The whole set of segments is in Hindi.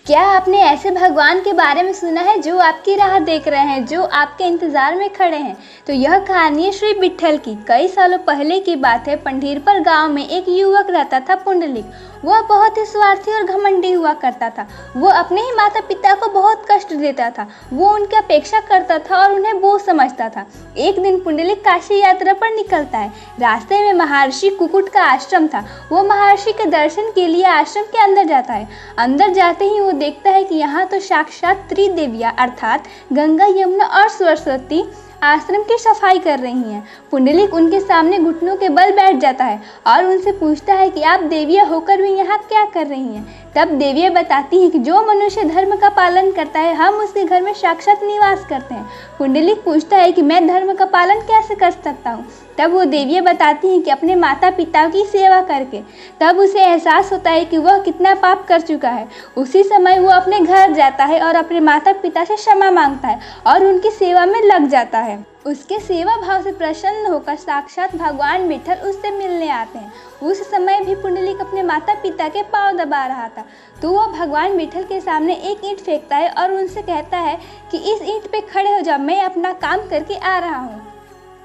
क्या आपने ऐसे भगवान के बारे में सुना है जो आपकी राह देख रहे हैं, जो आपके इंतजार में खड़े हैं? तो यह कहानी है श्री विट्ठल की। कई सालों पहले की बात है। पंढीरपर गांव में एक युवक रहता था, पुंडलिक। वह बहुत ही स्वार्थी और घमंडी हुआ करता था। वो अपने ही माता पिता को बहुत कष्ट देता था। वो उनकी अपेक्षा करता था और उन्हें बोझ समझता था। एक दिन पुंडलिक काशी यात्रा पर निकलता है। रास्ते में महर्षि कुकुट का आश्रम था। वो महर्षि के दर्शन के लिए आश्रम के अंदर जाता है। अंदर जाते ही वो देखता है कि यहाँ तो साक्षात त्रिदेवियाँ अर्थात गंगा, यमुना और सरस्वती आश्रम की सफाई कर रही हैं। पुंडलिक उनके सामने घुटनों के बल बैठ जाता है और उनसे पूछता है कि आप देवियाँ होकर भी यहाँ क्या कर रही हैं। तब देवियाँ बताती हैं कि जो मनुष्य धर्म का पालन करता है, हम उसके घर में साक्षात निवास करते हैं। पुंडलिक पूछता है कि मैं धर्म का पालन कैसे कर सकता हूँ। तब वो देवियाँ बताती हैं कि अपने माता पिता की सेवा करके। तब उसे एहसास होता है कि वह कितना पाप कर चुका है। उसी समय वो अपने घर जाता है और अपने माता पिता से क्षमा मांगता है और उनकी सेवा में लग जाता है। उसके सेवा भाव से प्रसन्न होकर साक्षात भगवान विट्ठल उससे मिलने आते हैं। उस समय भी पुंडलिक अपने माता पिता के पांव दबा रहा था। तो वह भगवान विट्ठल के सामने एक ईंट फेंकता है और उनसे कहता है कि इस ईंट पे खड़े हो जाओ, मैं अपना काम करके आ रहा हूँ।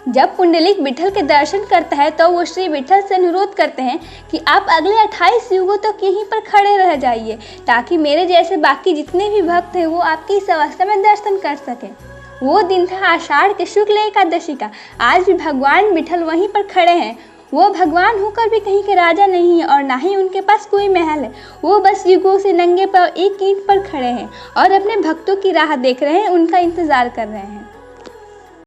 जब पुंडलिक विट्ठल के दर्शन करता है तो वो श्री विट्ठल से अनुरोध करते हैं कि आप अगले 28 युगों तक यहीं पर खड़े रह जाइए, ताकि मेरे जैसे बाकी जितने भी भक्त हैं वो आपकी इस अवस्था में दर्शन कर सकें। वो दिन था आषाढ़ के शुक्ल एकादशी का। आज भी भगवान विट्ठल वहीं पर खड़े हैं। वो भगवान होकर भी कहीं के राजा नहीं है और ना ही उनके पास कोई महल है। वो बस युगों से नंगे पैर एक ईंट पर खड़े हैं और अपने भक्तों की राह देख रहे हैं, उनका इंतजार कर रहे हैं।